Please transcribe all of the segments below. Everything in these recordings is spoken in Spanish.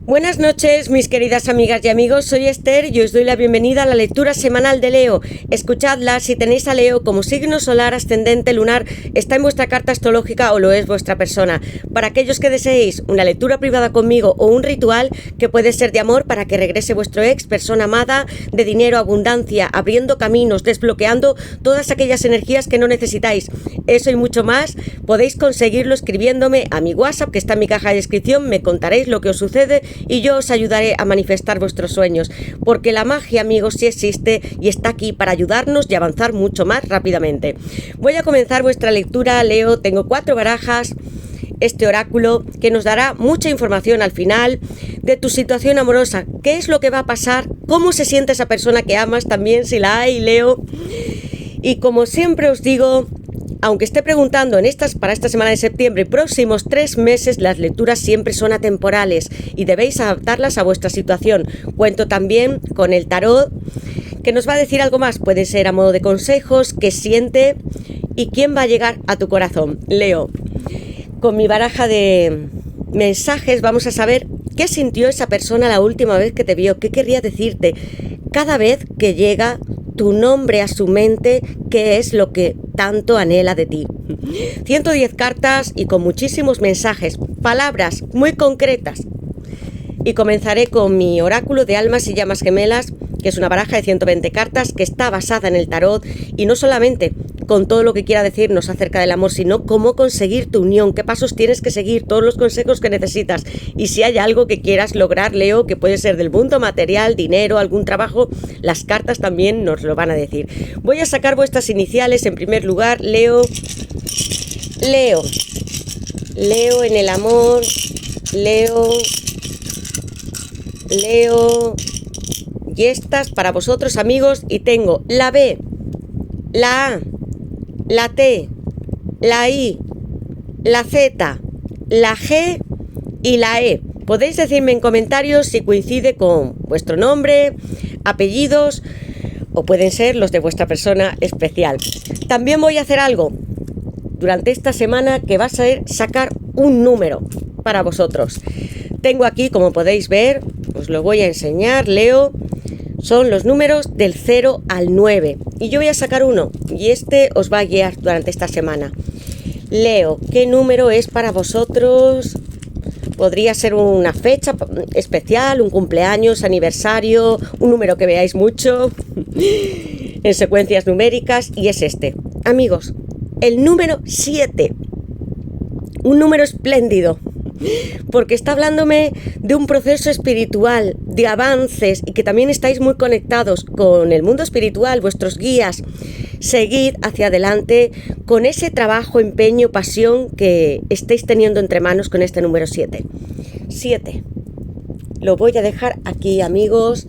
Buenas noches, mis queridas amigas y amigos, soy Esther y os doy la bienvenida a la lectura semanal de Leo. Escuchadla si tenéis a Leo como signo solar, ascendente, lunar, está en vuestra carta astrológica o lo es vuestra persona. Para aquellos que deseéis una lectura privada conmigo o un ritual que puede ser de amor para que regrese vuestro ex, persona amada, de dinero, abundancia, abriendo caminos, desbloqueando todas aquellas energías que no necesitáis. Eso y mucho más podéis conseguirlo escribiéndome a mi WhatsApp que está en mi caja de descripción, me contaréis lo que os sucede y yo os ayudaré a manifestar vuestros sueños, porque la magia, amigos, sí existe y está aquí para ayudarnos y avanzar mucho más rápidamente. Voy a comenzar vuestra lectura, Leo. Tengo 4 barajas, este oráculo que nos dará mucha información al final de tu situación amorosa, qué es lo que va a pasar, cómo se siente esa persona que amas también, si la hay, Leo. Y como siempre os digo, aunque esté preguntando para esta semana de septiembre y próximos 3 meses, las lecturas siempre son atemporales y debéis adaptarlas a vuestra situación. Cuento también con el tarot, que nos va a decir algo más. Puede ser a modo de consejos, qué siente y quién va a llegar a tu corazón. Leo, con mi baraja de mensajes vamos a saber qué sintió esa persona la última vez que te vio, qué querría decirte. Cada vez que llega tu nombre a su mente, qué es lo que tanto anhela de ti. 110 cartas y con muchísimos mensajes, palabras muy concretas. Y comenzaré con mi oráculo de almas y llamas gemelas, que es una baraja de 120 cartas que está basada en el tarot y no solamente con todo lo que quiera decirnos acerca del amor, sino cómo conseguir tu unión, qué pasos tienes que seguir, todos los consejos que necesitas. Y si hay algo que quieras lograr, Leo, que puede ser del mundo material, dinero, algún trabajo, las cartas también nos lo van a decir. Voy a sacar vuestras iniciales en primer lugar, Leo. Leo en el amor, Leo, y estas para vosotros, amigos, y tengo la B, la A, la T, la I, la Z, la G y la E. Podéis decirme en comentarios si coincide con vuestro nombre, apellidos o pueden ser los de vuestra persona especial. También voy a hacer algo durante esta semana que va a ser sacar un número para vosotros. Tengo aquí, como podéis ver, os lo voy a enseñar, Leo. Son los números del 0 al 9 y yo voy a sacar uno y este os va a guiar durante esta semana. Leo, ¿qué número es para vosotros? Podría ser una fecha especial, un cumpleaños, aniversario, un número que veáis mucho en secuencias numéricas, y es este. Amigos, el número 7, un número espléndido, porque está hablándome de un proceso espiritual, de avances, y que también estáis muy conectados con el mundo espiritual, vuestros guías. Seguid hacia adelante con ese trabajo, empeño, pasión que estéis teniendo entre manos con este número 7. 7. Lo voy a dejar aquí, amigos.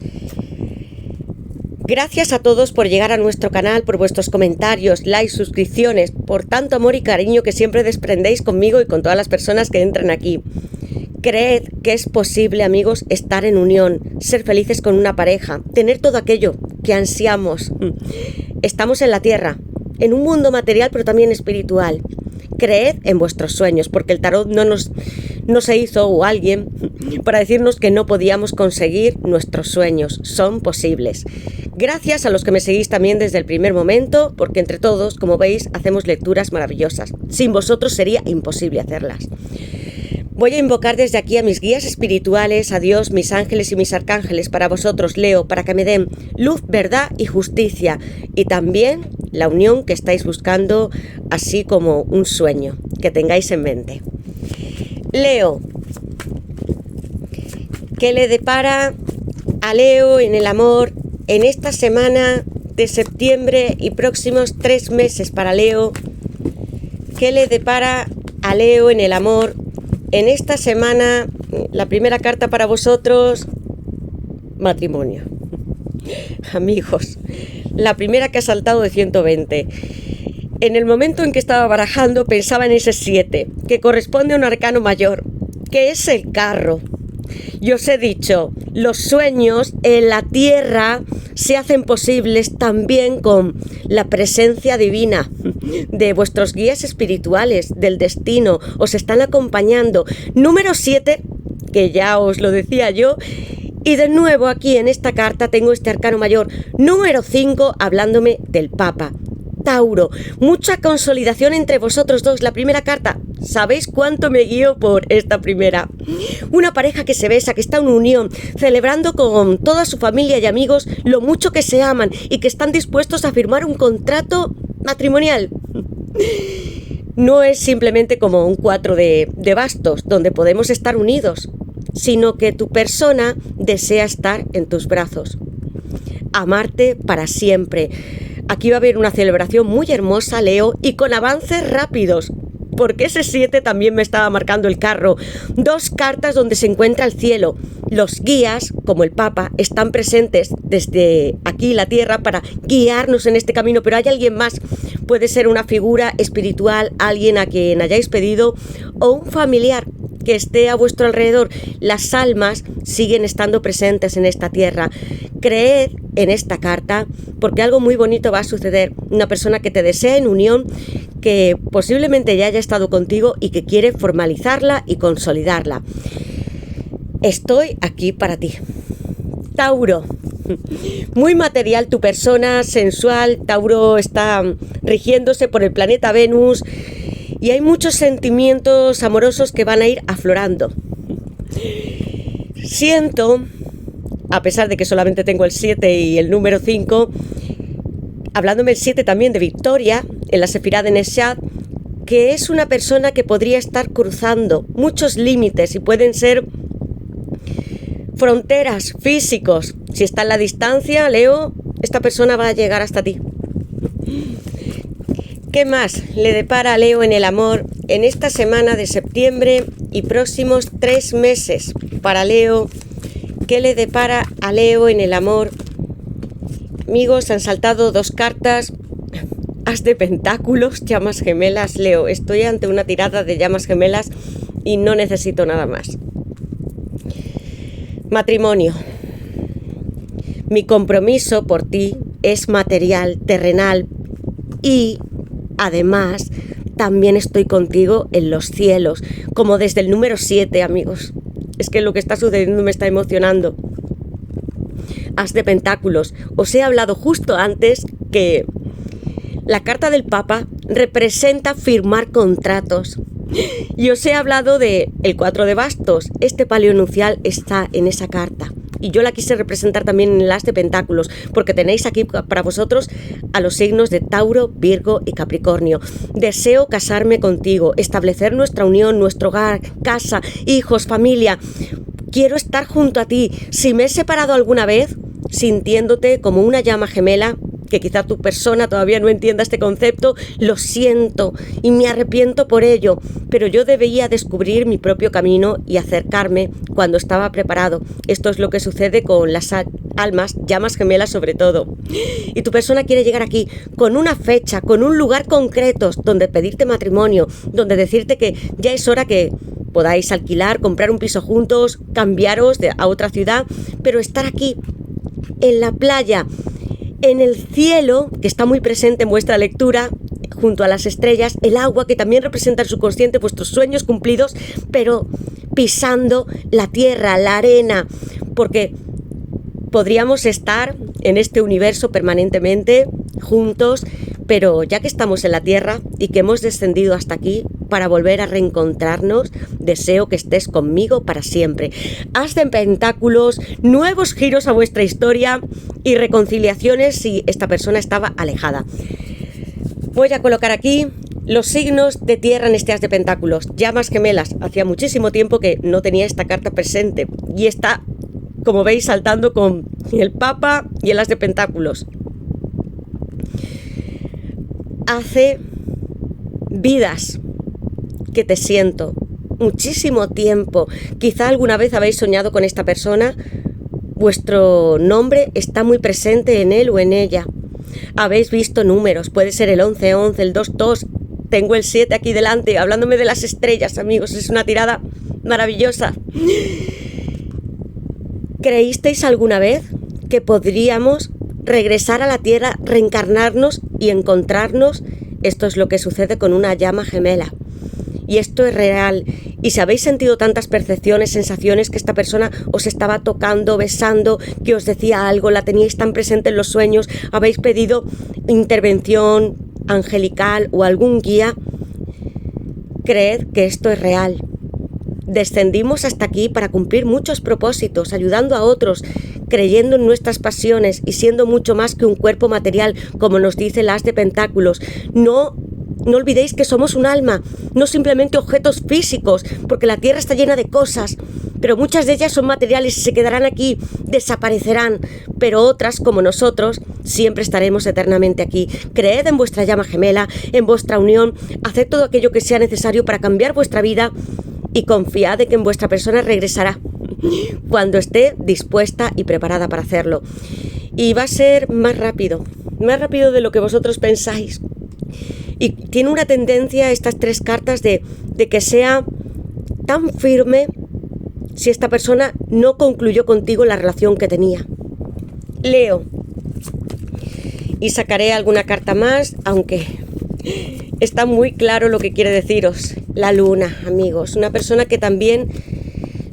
Gracias a todos por llegar a nuestro canal, por vuestros comentarios, likes, suscripciones, por tanto amor y cariño que siempre desprendéis conmigo y con todas las personas que entran aquí. Creed que es posible, amigos, estar en unión, ser felices con una pareja, tener todo aquello que ansiamos. Estamos en la tierra, en un mundo material pero también espiritual. Creed en vuestros sueños, porque el tarot no se hizo, o alguien, para decirnos que no podíamos conseguir nuestros sueños. Son posibles. Gracias a los que me seguís también desde el primer momento, porque entre todos, como veis, hacemos lecturas maravillosas. Sin vosotros sería imposible hacerlas. Voy a invocar desde aquí a mis guías espirituales, a Dios, mis ángeles y mis arcángeles, para vosotros, Leo, para que me den luz, verdad y justicia, y también la unión que estáis buscando, así como un sueño que tengáis en mente. Leo, ¿qué le depara a Leo en el amor en esta semana de septiembre y próximos 3 meses para Leo? ¿Qué le depara a Leo en el amor en esta semana? La primera carta para vosotros, matrimonio. Amigos, la primera que ha saltado de 120. En el momento en que estaba barajando pensaba en ese 7, que corresponde a un arcano mayor, que es el carro. Y os he dicho, los sueños en la tierra se hacen posibles también con la presencia divina de vuestros guías espirituales, del destino, os están acompañando. Número 7 que ya os lo decía yo. Y de nuevo aquí en esta carta tengo este arcano mayor número 5 hablándome del Papa. Tauro, mucha consolidación entre vosotros dos. La primera carta, ¿sabéis cuánto me guío por esta primera? Una pareja que se besa, que está en unión, celebrando con toda su familia y amigos lo mucho que se aman y que están dispuestos a firmar un contrato matrimonial. No es simplemente como un 4 de bastos, donde podemos estar unidos, sino que tu persona desea estar en tus brazos, amarte para siempre. Aquí va a haber una celebración muy hermosa, Leo, y con avances rápidos, porque ese 7 también me estaba marcando el carro. 2 cartas donde se encuentra el cielo. Los guías, como el Papa, están presentes desde aquí, la tierra, para guiarnos en este camino, pero hay alguien más. Puede ser una figura espiritual, alguien a quien hayáis pedido, o un familiar que esté a vuestro alrededor. Las almas siguen estando presentes en esta tierra. Creed en esta carta, porque algo muy bonito va a suceder. Una persona que te desea en unión, que posiblemente ya haya estado contigo y que quiere formalizarla y consolidarla. Estoy aquí para ti. Tauro, muy material tu persona, sensual. Tauro está rigiéndose por el planeta Venus y hay muchos sentimientos amorosos que van a ir aflorando. Siento, a pesar de que solamente tengo el 7 y el número 5, hablándome el 7 también de Victoria, en la Sefirá de Neshad, que es una persona que podría estar cruzando muchos límites y pueden ser fronteras físicos. Si está en la distancia, Leo, esta persona va a llegar hasta ti. ¿Qué más le depara a Leo en el amor en esta semana de septiembre y próximos 3 meses? Para Leo, ¿qué le depara a Leo en el amor? Amigos, han saltado 2 cartas. As de pentáculos, llamas gemelas. Leo, estoy ante una tirada de llamas gemelas y no necesito nada más. Matrimonio. Mi compromiso por ti es material, terrenal y además también estoy contigo en los cielos, como desde el número 7, amigos. Es que lo que está sucediendo me está emocionando. As de pentáculos. Os he hablado justo antes que la carta del Papa representa firmar contratos. Y os he hablado de el 4 de bastos. Este palio nupcial está en esa carta. Y yo la quise representar también en el as de pentáculos, porque tenéis aquí para vosotros a los signos de Tauro, Virgo y Capricornio. Deseo casarme contigo, establecer nuestra unión, nuestro hogar, casa, hijos, familia. Quiero estar junto a ti. Si me he separado alguna vez, sintiéndote como una llama gemela, que quizá tu persona todavía no entienda este concepto, lo siento y me arrepiento por ello, pero yo debía descubrir mi propio camino y acercarme cuando estaba preparado. Esto es lo que sucede con las almas, llamas gemelas sobre todo. Y tu persona quiere llegar aquí con una fecha, con un lugar concreto donde pedirte matrimonio, donde decirte que ya es hora que podáis alquilar, comprar un piso juntos, cambiaros a otra ciudad, pero estar aquí, en la playa, en el cielo, que está muy presente en vuestra lectura, junto a las estrellas, el agua, que también representa el subconsciente, vuestros sueños cumplidos, pero pisando la tierra, la arena, porque podríamos estar en este universo permanentemente juntos, pero ya que estamos en la tierra y que hemos descendido hasta aquí para volver a reencontrarnos, deseo que estés conmigo para siempre. As de pentáculos, nuevos giros a vuestra historia y reconciliaciones si esta persona estaba alejada. Voy a colocar aquí los signos de tierra en este as de pentáculos. Llamas gemelas. Hacía muchísimo tiempo que no tenía esta carta presente y está, como veis, saltando con el Papa y el as de pentáculos. Hace vidas que te siento, muchísimo tiempo. Quizá alguna vez habéis soñado con esta persona, vuestro nombre está muy presente en él o en ella. Habéis visto números, puede ser el 11-11, el 2-2, tengo el 7 aquí delante, hablándome de las estrellas, amigos, es una tirada maravillosa. ¿Creísteis alguna vez que podríamos regresar a la Tierra, reencarnarnos y encontrarnos? Esto es lo que sucede con una llama gemela. Y esto es real. Y si habéis sentido tantas percepciones, sensaciones, que esta persona os estaba tocando, besando, que os decía algo, la teníais tan presente en los sueños, habéis pedido intervención angelical o algún guía, creed que esto es real. Descendimos hasta aquí para cumplir muchos propósitos, ayudando a otros, creyendo en nuestras pasiones y siendo mucho más que un cuerpo material, como nos dice el As de Pentáculos. No olvidéis que somos un alma, no simplemente objetos físicos, porque la Tierra está llena de cosas, pero muchas de ellas son materiales y se quedarán aquí, desaparecerán, pero otras, como nosotros, siempre estaremos eternamente aquí. Creed en vuestra llama gemela, en vuestra unión, haced todo aquello que sea necesario para cambiar vuestra vida y confiad de que en vuestra persona regresará cuando esté dispuesta y preparada para hacerlo. Y va a ser más rápido de lo que vosotros pensáis. Y tiene una tendencia estas 3 cartas de que sea tan firme si esta persona no concluyó contigo la relación que tenía. Leo. Y sacaré alguna carta más, aunque está muy claro lo que quiere deciros. La luna, amigos. Una persona que también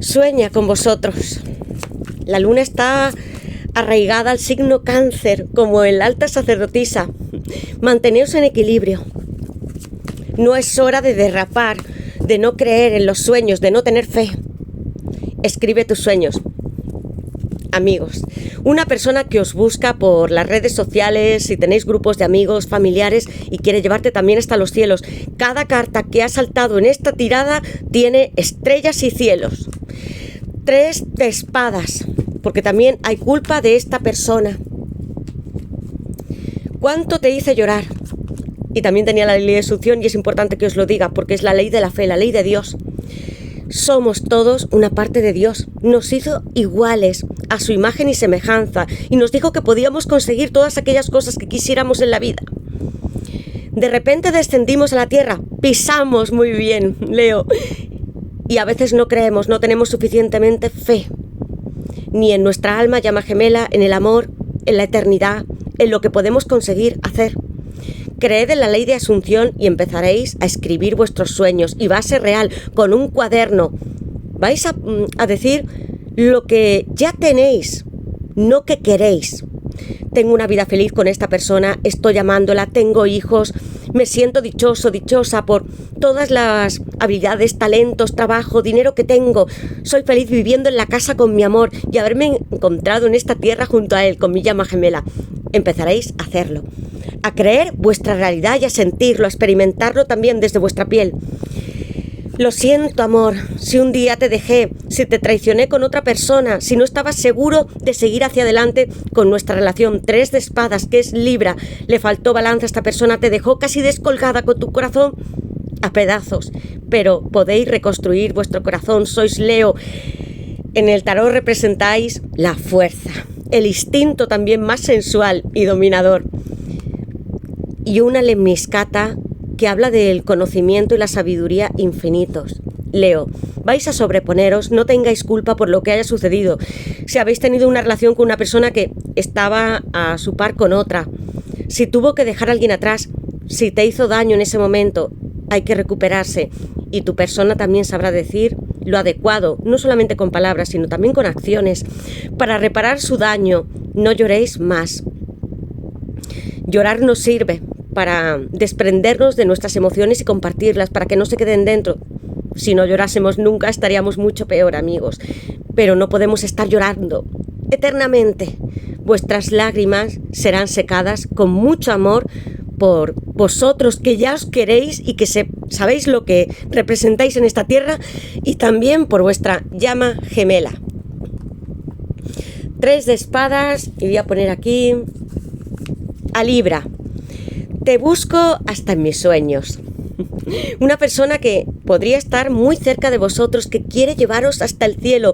sueña con vosotros. La luna está arraigada al signo Cáncer, como el alta sacerdotisa. Manteneos en equilibrio. No es hora de derrapar, de no creer en los sueños, de no tener fe. Escribe tus sueños. Amigos, una persona que os busca por las redes sociales, si tenéis grupos de amigos, familiares y quiere llevarte también hasta los cielos. Cada carta que ha saltado en esta tirada tiene estrellas y cielos. 3 de espadas, porque también hay culpa de esta persona. ¿Cuánto te hice llorar? Y también tenía la ley de succión, y es importante que os lo diga, porque es la ley de la fe, la ley de Dios. Somos todos una parte de Dios. Nos hizo iguales a su imagen y semejanza, y nos dijo que podíamos conseguir todas aquellas cosas que quisiéramos en la vida. De repente descendimos a la tierra, pisamos muy bien, Leo, y a veces no creemos, no tenemos suficientemente fe, ni en nuestra alma llama gemela, en el amor, en la eternidad, en lo que podemos conseguir hacer. Creed en la ley de asunción y empezaréis a escribir vuestros sueños, y va a ser real, con un cuaderno. Vais a decir lo que ya tenéis, no que queréis. Tengo una vida feliz con esta persona, estoy amándola, tengo hijos, me siento dichoso, dichosa por todas las habilidades, talentos, trabajo, dinero que tengo. Soy feliz viviendo en la casa con mi amor y haberme encontrado en esta tierra junto a él, con mi llama gemela. Empezaréis a hacerlo, a creer vuestra realidad y a sentirlo, a experimentarlo también desde vuestra piel. Lo siento, amor, si un día te dejé, si te traicioné con otra persona, si no estabas seguro de seguir hacia adelante con nuestra relación. 3 de espadas, que es Libra. Le faltó balance a esta persona, te dejó casi descolgada con tu corazón a pedazos. Pero podéis reconstruir vuestro corazón, sois Leo. En el tarot representáis la fuerza, el instinto también más sensual y dominador. Y una lemniscata que habla del conocimiento y la sabiduría infinitos. Leo, vais a sobreponeros, no tengáis culpa por lo que haya sucedido. Si habéis tenido una relación con una persona que estaba a su par con otra, si tuvo que dejar a alguien atrás, si te hizo daño en ese momento, hay que recuperarse. Y tu persona también sabrá decir lo adecuado, no solamente con palabras, sino también con acciones, para reparar su daño. No lloréis más. Llorar nos sirve para desprendernos de nuestras emociones y compartirlas, para que no se queden dentro. Si no llorásemos nunca estaríamos mucho peor, amigos. Pero no podemos estar llorando eternamente. Vuestras lágrimas serán secadas con mucho amor por vosotros, que ya os queréis y que sabéis lo que representáis en esta tierra, y también por vuestra llama gemela. 3 de espadas, y voy a poner aquí a Libra. Te busco hasta en mis sueños. Una persona que podría estar muy cerca de vosotros, que quiere llevaros hasta el cielo,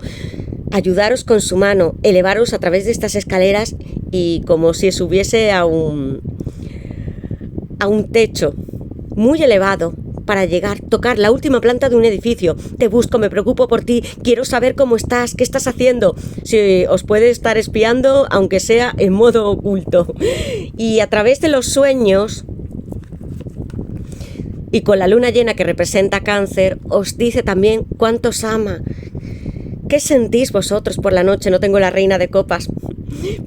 ayudaros con su mano, elevaros a través de estas escaleras y como si subiese a un techo muy elevado para llegar, tocar la última planta de un edificio. Te busco, me preocupo por ti, quiero saber cómo estás, qué estás haciendo, si os puede estar espiando, aunque sea en modo oculto. Y a través de los sueños Y con la luna llena que representa Cáncer, os dice también cuánto os ama. ¿Qué sentís vosotros por la noche? No tengo la reina de copas,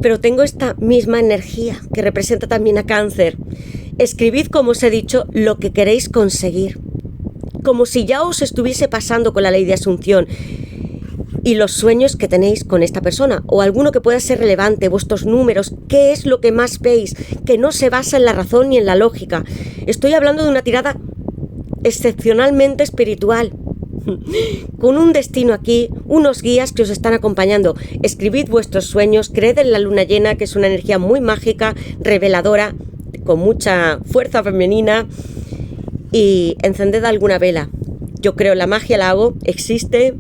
pero tengo esta misma energía que representa también a Cáncer. Escribid, como os he dicho, lo que queréis conseguir, como si ya os estuviese pasando con la ley de Asunción, y los sueños que tenéis con esta persona, o alguno que pueda ser relevante, vuestros números, qué es lo que más veis, que no se basa en la razón ni en la lógica. Estoy hablando de una tirada excepcionalmente espiritual, con un destino aquí, unos guías que os están acompañando. Escribid vuestros sueños, creed en la luna llena, que es una energía muy mágica, reveladora, con mucha fuerza femenina, y encended alguna vela. Yo creo en la magia, la hago, existe.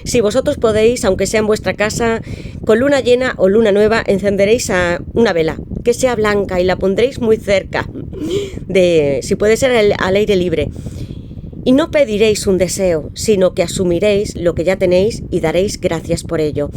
Si vosotros podéis, aunque sea en vuestra casa, con luna llena o luna nueva, encenderéis una vela, que sea blanca, y la pondréis muy cerca, si puede ser al aire libre. Y no pediréis un deseo, sino que asumiréis lo que ya tenéis y daréis gracias por ello.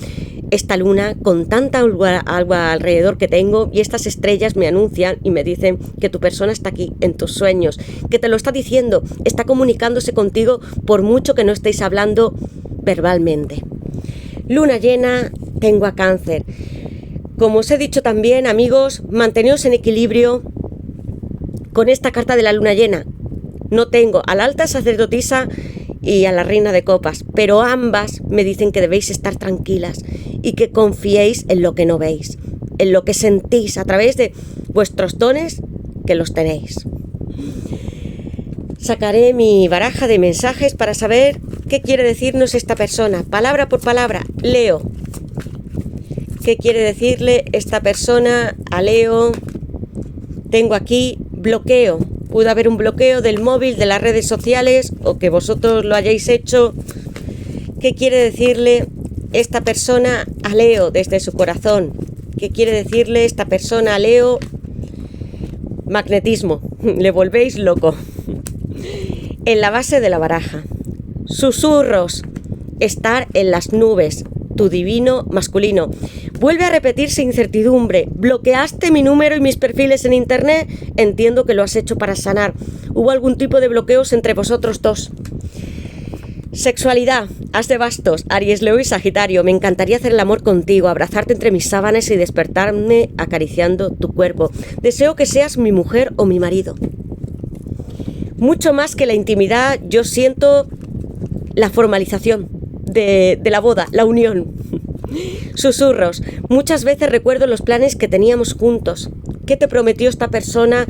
Esta luna, con tanta agua alrededor que tengo, y estas estrellas me anuncian y me dicen que tu persona está aquí, en tus sueños, que te lo está diciendo, está comunicándose contigo por mucho que no estéis hablando verbalmente. Luna llena, tengo a Cáncer. Como os he dicho también, amigos, manteneos en equilibrio con esta carta de la luna llena. No tengo a la alta sacerdotisa y a la reina de copas, pero ambas me dicen que debéis estar tranquilas y que confiéis en lo que no veis, en lo que sentís a través de vuestros dones, que los tenéis. Sacaré mi baraja de mensajes para saber qué quiere decirnos esta persona, palabra por palabra. Leo. ¿Qué quiere decirle esta persona a Leo? Tengo aquí bloqueo. Puede haber un bloqueo del móvil, de las redes sociales, o que vosotros lo hayáis hecho. ¿Qué quiere decirle esta persona a Leo desde su corazón? ¿Qué quiere decirle esta persona a Leo? Magnetismo. Le volvéis loco. En la base de la baraja. Susurros. Estar en las nubes. Tu divino masculino. Vuelve a repetirse incertidumbre. ¿Bloqueaste mi número y mis perfiles en internet? Entiendo que lo has hecho para sanar. ¿Hubo algún tipo de bloqueos entre vosotros dos? Sexualidad. As de bastos. Aries, Leo y Sagitario. Me encantaría hacer el amor contigo, abrazarte entre mis sábanas y despertarme acariciando tu cuerpo. Deseo que seas mi mujer o mi marido. Mucho más que la intimidad, yo siento la formalización de la boda, la unión. Susurros. Muchas veces recuerdo los planes que teníamos juntos. ¿Qué te prometió esta persona?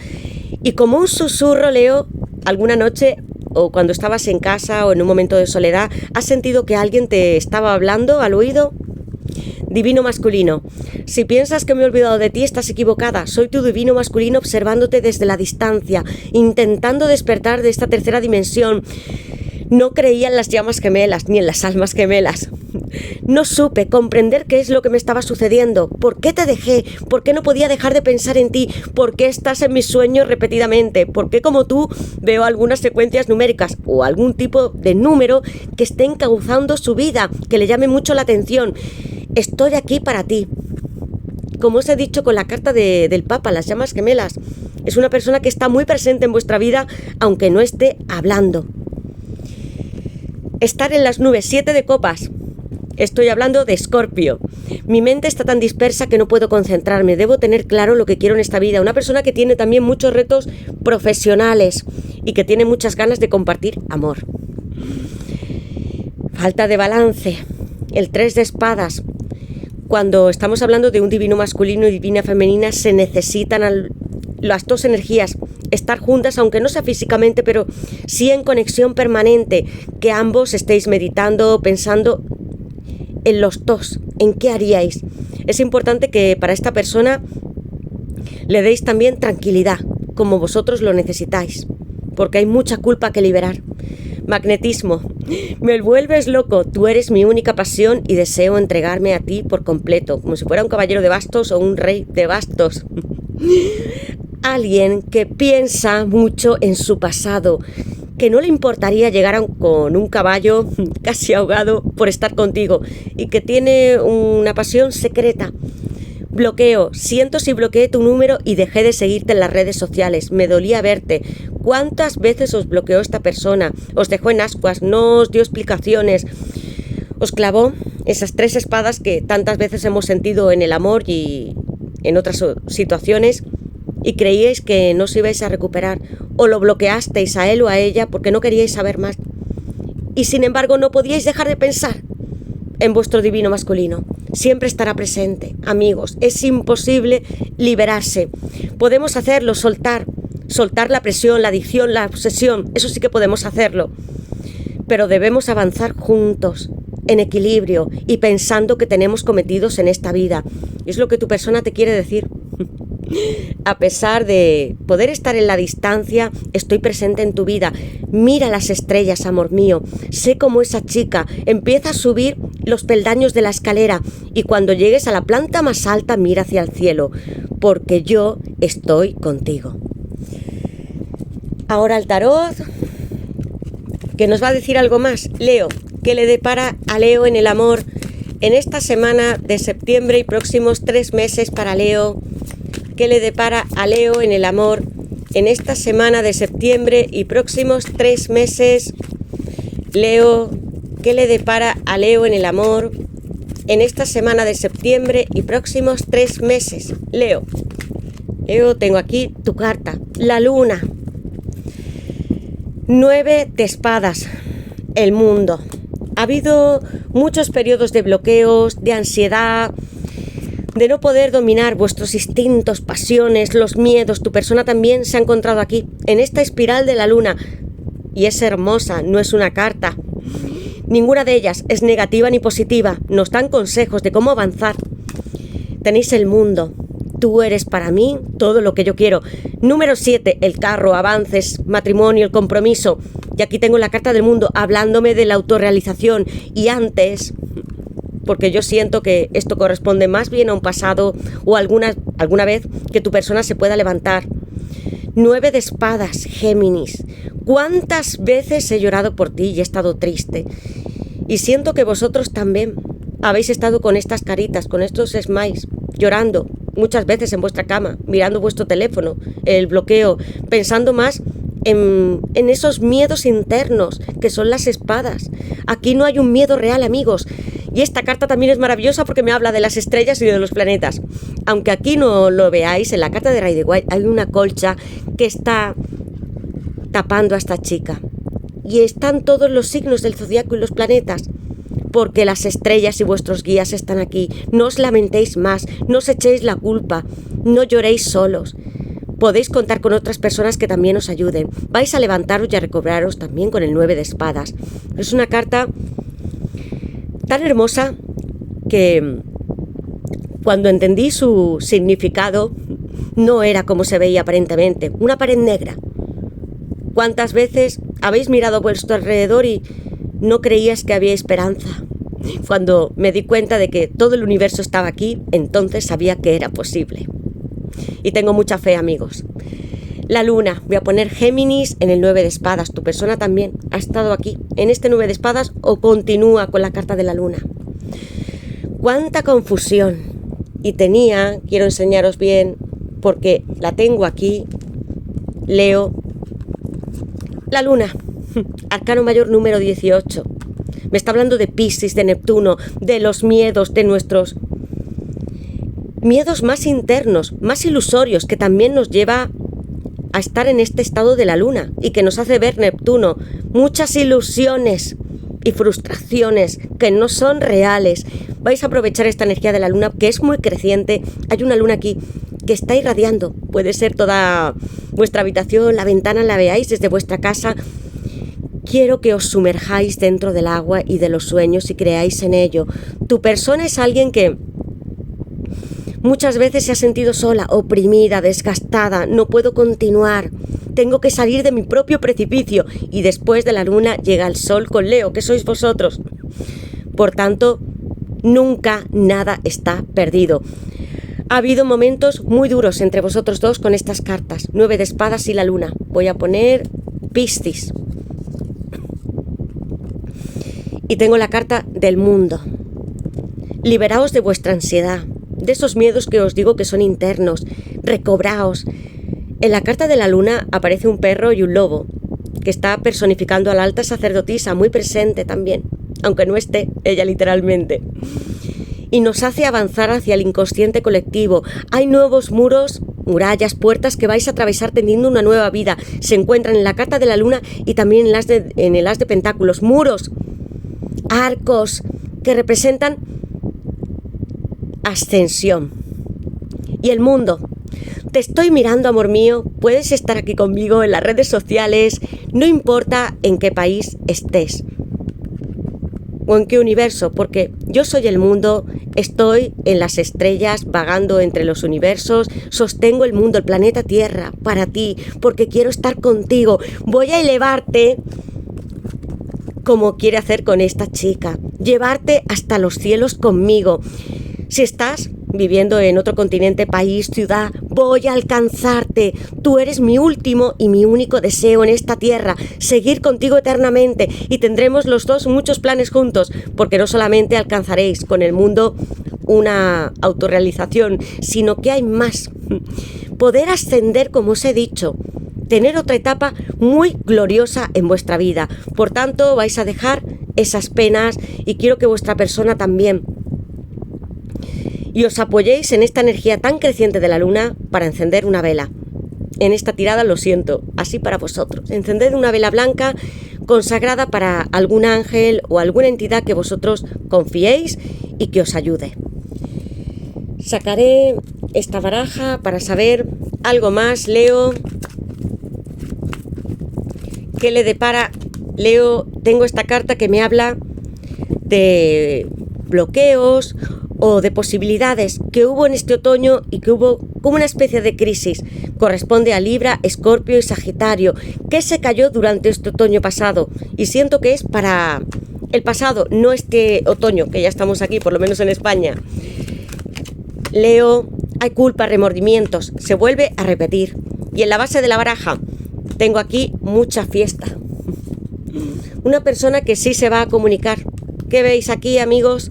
Y como un susurro, Leo, alguna noche o cuando estabas en casa o en un momento de soledad, ¿has sentido que alguien te estaba hablando al oído? Divino masculino. Si piensas que me he olvidado de ti, estás equivocada. Soy tu divino masculino observándote desde la distancia, intentando despertar de esta tercera dimensión. No creía en las llamas gemelas, ni en las almas gemelas. No supe comprender qué es lo que me estaba sucediendo. ¿Por qué te dejé? ¿Por qué no podía dejar de pensar en ti? ¿Por qué estás en mis sueños repetidamente? ¿Por qué, como tú, veo algunas secuencias numéricas o algún tipo de número que esté encauzando su vida, que le llame mucho la atención? Estoy aquí para ti. Como os he dicho con la carta del Papa, las llamas gemelas. Es una persona que está muy presente en vuestra vida, aunque no esté hablando. Estar en las nubes, 7 de copas. Estoy hablando de Escorpio. Mi mente está tan dispersa que no puedo concentrarme. Debo tener claro lo que quiero en esta vida. Una persona que tiene también muchos retos profesionales y que tiene muchas ganas de compartir amor. Falta de balance. El 3 de espadas. Cuando estamos hablando de un divino masculino y divina femenina, se necesitan las dos energías estar juntas, aunque no sea físicamente, pero sí en conexión permanente, que ambos estéis meditando, pensando en los dos, en qué haríais. Es importante que para esta persona le deis también tranquilidad, como vosotros lo necesitáis, porque hay mucha culpa que liberar. Magnetismo. Me vuelves loco, tú eres mi única pasión y deseo entregarme a ti por completo, como si fuera un caballero de bastos o un rey de bastos. Alguien que piensa mucho en su pasado, que no le importaría llegar con un caballo casi ahogado por estar contigo y que tiene una pasión secreta, Bloqueo. Siento si bloqueé tu número y dejé de seguirte en las redes sociales. Me dolía verte. ¿Cuántas veces os bloqueó esta persona? Os dejó en ascuas, no os dio explicaciones. Os clavó esas 3 espadas que tantas veces hemos sentido en el amor y en otras situaciones y creíais que no os ibais a recuperar. O lo bloqueasteis a él o a ella porque no queríais saber más. Y sin embargo no podíais dejar de pensar en vuestro divino masculino. Siempre estará presente, amigos. Es imposible liberarse. Podemos hacerlo, soltar la presión, la adicción, la obsesión. Eso sí que podemos hacerlo. Pero debemos avanzar juntos, en equilibrio y pensando que tenemos cometidos en esta vida. Y es lo que tu persona te quiere decir. A pesar de poder estar en la distancia, estoy presente en tu vida. Mira las estrellas, amor mío. Sé cómo esa chica empieza a subir los peldaños de la escalera y cuando llegues a la planta más alta, mira hacia el cielo, porque yo estoy contigo. Ahora el tarot, que nos va a decir algo más. Leo, ¿qué le depara a Leo en el amor en esta semana de septiembre y próximos 3 meses para Leo? ¿Qué le depara a Leo en el amor en esta semana de septiembre y próximos 3 meses? Leo, ¿qué le depara a Leo en el amor en esta semana de septiembre y próximos 3 meses? Leo, tengo aquí tu carta, la luna. 9 de espadas, el mundo. Ha habido muchos periodos de bloqueos, de ansiedad, de no poder dominar vuestros instintos, pasiones, los miedos. Tu persona también se ha encontrado aquí, en esta espiral de la luna. Y es hermosa, no es una carta. Ninguna de ellas es negativa ni positiva. Nos dan consejos de cómo avanzar. Tenéis el mundo. Tú eres para mí todo lo que yo quiero. Número 7, el carro, avances, matrimonio, el compromiso. Y aquí tengo la carta del mundo hablándome de la autorrealización. Y antes, porque yo siento que esto corresponde más bien a un pasado o alguna vez que tu persona se pueda levantar. 9 de espadas, Géminis. ¿Cuántas veces he llorado por ti y he estado triste? Y siento que vosotros también habéis estado con estas caritas, con estos smiles, llorando muchas veces en vuestra cama, mirando vuestro teléfono, el bloqueo, pensando más en esos miedos internos que son las espadas. Aquí no hay un miedo real, amigos. Y esta carta también es maravillosa porque me habla de las estrellas y de los planetas. Aunque aquí no lo veáis, en la carta de Rider-Waite hay una colcha que está tapando a esta chica. Y están todos los signos del zodiaco y los planetas. Porque las estrellas y vuestros guías están aquí. No os lamentéis más, no os echéis la culpa, no lloréis solos. Podéis contar con otras personas que también os ayuden. Vais a levantaros y a recobraros también con el 9 de espadas. Es una carta tan hermosa que cuando entendí su significado no era como se veía aparentemente, una pared negra. ¿Cuántas veces habéis mirado a vuestro alrededor y no creías que había esperanza? Cuando me di cuenta de que todo el universo estaba aquí, entonces sabía que era posible. Y tengo mucha fe, amigos. La luna, voy a poner Géminis en el 9 de espadas. Tu persona también ha estado aquí, en este 9 de espadas, o continúa con la carta de la luna. ¡Cuánta confusión! Y quiero enseñaros bien, porque la tengo aquí, Leo. La luna, arcano mayor número 18. Me está hablando de Piscis, de Neptuno, de los miedos, de nuestros miedos más internos, más ilusorios, que también nos lleva a estar en este estado de la luna y que nos hace ver Neptuno. Muchas ilusiones y frustraciones que no son reales. Vais a aprovechar esta energía de la luna que es muy creciente. Hay una luna aquí que está irradiando. Puede ser toda vuestra habitación, la ventana la veáis desde vuestra casa. Quiero que os sumerjáis dentro del agua y de los sueños y creáis en ello. Tu persona es alguien que muchas veces se ha sentido sola, oprimida, desgastada. No puedo continuar. Tengo que salir de mi propio precipicio. Y después de la luna llega el sol con Leo, que sois vosotros. Por tanto, nunca nada está perdido. Ha habido momentos muy duros entre vosotros dos con estas cartas. 9 de espadas y la luna. Voy a poner Piscis. Y tengo la carta del mundo. Liberaos de vuestra ansiedad. de esos miedos que os digo que son internos. Recobraos. En la carta de la luna aparece un perro y un lobo, que está personificando a la alta sacerdotisa, muy presente también, aunque no esté ella literalmente. Y nos hace avanzar hacia el inconsciente colectivo. Hay nuevos muros, murallas, puertas que vais a atravesar teniendo una nueva vida. Se encuentran en la carta de la luna y también en el as de pentáculos. Muros, arcos que representan ascensión. Y el mundo. Te estoy mirando, amor mío. Puedes estar aquí conmigo en las redes sociales. No importa en qué país estés o en qué universo, porque yo soy el mundo, estoy en las estrellas, vagando entre los universos, sostengo el mundo, el planeta Tierra, para ti, porque quiero estar contigo. Voy a elevarte como quiere hacer con esta chica, llevarte hasta los cielos conmigo. Si estás viviendo en otro continente, país, ciudad, voy a alcanzarte. Tú eres mi último y mi único deseo en esta tierra, seguir contigo eternamente, y tendremos los dos muchos planes juntos, porque no solamente alcanzaréis con el mundo una autorrealización, sino que hay más. Poder ascender, como os he dicho, tener otra etapa muy gloriosa en vuestra vida. Por tanto, vais a dejar esas penas y quiero que vuestra persona también. Y os apoyéis en esta energía tan creciente de la luna para encender una vela. En esta tirada lo siento, así para vosotros. Encended una vela blanca consagrada para algún ángel o alguna entidad que vosotros confiéis y que os ayude. Sacaré esta baraja para saber algo más, Leo. ¿Qué le depara? Leo, tengo esta carta que me habla de bloqueos o de posibilidades que hubo en este otoño y que hubo como una especie de crisis. Corresponde a Libra, Escorpio y Sagitario, que se cayó durante este otoño pasado. Y siento que es para el pasado, no este otoño, que ya estamos aquí, por lo menos en España. Leo, hay culpa, remordimientos, se vuelve a repetir. Y en la base de la baraja tengo aquí mucha fiesta. Una persona que sí se va a comunicar. ¿Qué veis aquí, amigos?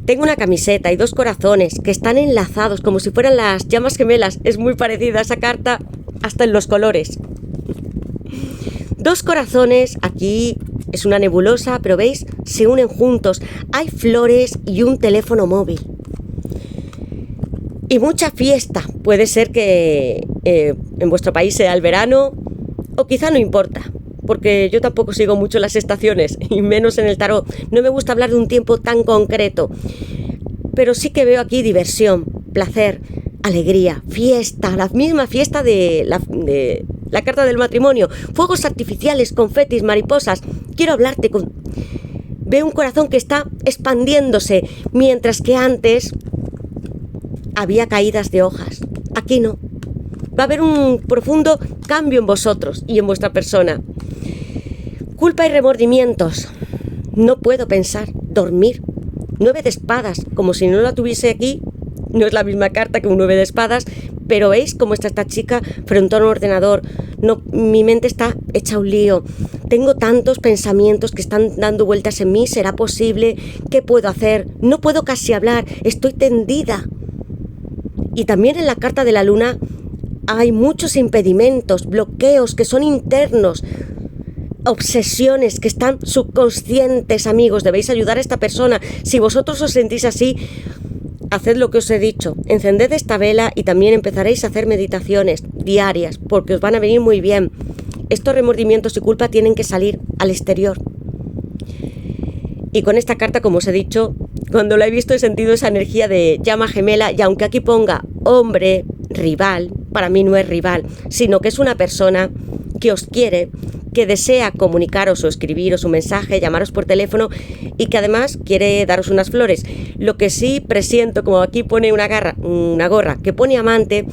Tengo una camiseta y dos corazones que están enlazados como si fueran las llamas gemelas. Es muy parecida a esa carta, hasta en los colores. Dos corazones, aquí es una nebulosa, pero veis, se unen juntos. Hay flores y un teléfono móvil. Y mucha fiesta. Puede ser que en vuestro país sea el verano, o quizá no importa, porque yo tampoco sigo mucho las estaciones, y menos en el tarot. No me gusta hablar de un tiempo tan concreto, pero sí que veo aquí diversión, placer, alegría, fiesta, la misma fiesta de la carta del matrimonio, fuegos artificiales, confetis, mariposas. Quiero hablarte con... Veo un corazón que está expandiéndose, mientras que antes había caídas de hojas. Aquí no. Va a haber un profundo cambio en vosotros y en vuestra persona. Culpa y remordimientos. No puedo pensar, dormir. 9 de espadas, como si no la tuviese aquí. No es la misma carta que un 9 de espadas, pero veis cómo está esta chica frente a un ordenador. No, mi mente está hecha un lío. Tengo tantos pensamientos que están dando vueltas en mí. ¿Será posible? ¿Qué puedo hacer? No puedo casi hablar. Estoy tendida. Y también en la carta de la luna hay muchos impedimentos, bloqueos que son internos, obsesiones que están subconscientes, amigos. Debéis ayudar a esta persona. Si vosotros os sentís así, haced lo que os he dicho. Encended esta vela y también empezaréis a hacer meditaciones diarias, porque os van a venir muy bien. Estos remordimientos y culpa tienen que salir al exterior. Y con esta carta, como os he dicho, cuando la he visto he sentido esa energía de llama gemela, y aunque aquí ponga hombre, rival, para mí no es rival, sino que es una persona que os quiere, que desea comunicaros o escribiros un mensaje, llamaros por teléfono, y que además quiere daros unas flores. Lo que sí presiento, como aquí pone una gorra que pone amante,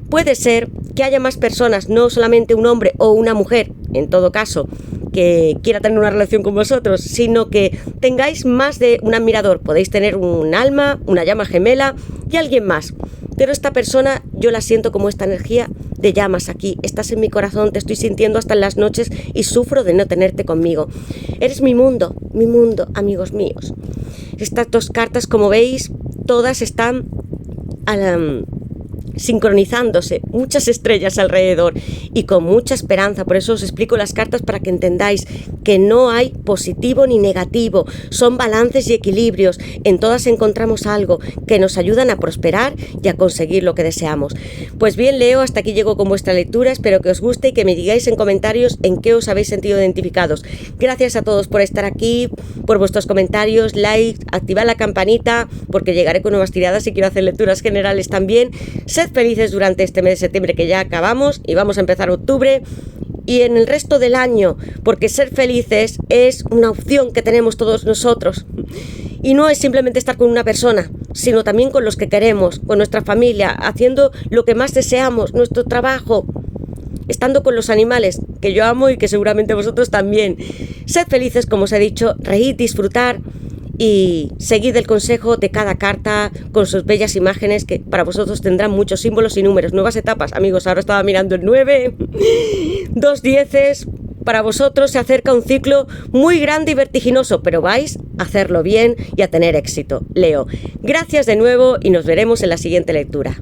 puede ser que haya más personas, no solamente un hombre o una mujer, en todo caso, que quiera tener una relación con vosotros, sino que tengáis más de un admirador. Podéis tener un alma, una llama gemela y alguien más. Pero esta persona yo la siento como esta energía de llamas aquí. Estás en mi corazón, te estoy sintiendo hasta en las noches y sufro de no tenerte conmigo. Eres mi mundo, amigos míos. Estas dos cartas, como veis, todas están sincronizándose, muchas estrellas alrededor y con mucha esperanza. Por eso os explico las cartas, para que entendáis que no hay positivo ni negativo, son balances y equilibrios. En todas encontramos algo que nos ayudan a prosperar y a conseguir lo que deseamos. Pues bien, Leo, hasta aquí llego con vuestra lectura. Espero que os guste y que me digáis en comentarios en qué os habéis sentido identificados. Gracias a todos por estar aquí, por vuestros comentarios, likes, activad la campanita, porque llegaré con nuevas tiradas y quiero hacer lecturas generales también. Sed felices durante este mes de septiembre, que ya acabamos, y vamos a empezar octubre y en el resto del año, porque ser felices es una opción que tenemos todos nosotros, y no es simplemente estar con una persona, sino también con los que queremos, con nuestra familia, haciendo lo que más deseamos, nuestro trabajo, estando con los animales que yo amo y que seguramente vosotros también. Sed felices, como os he dicho, reír, disfrutar y seguid el consejo de cada carta con sus bellas imágenes, que para vosotros tendrán muchos símbolos y números, nuevas etapas. Amigos, ahora estaba mirando el 9, 2 dieces. Para vosotros se acerca un ciclo muy grande y vertiginoso, pero vais a hacerlo bien y a tener éxito. Leo, gracias de nuevo y nos veremos en la siguiente lectura.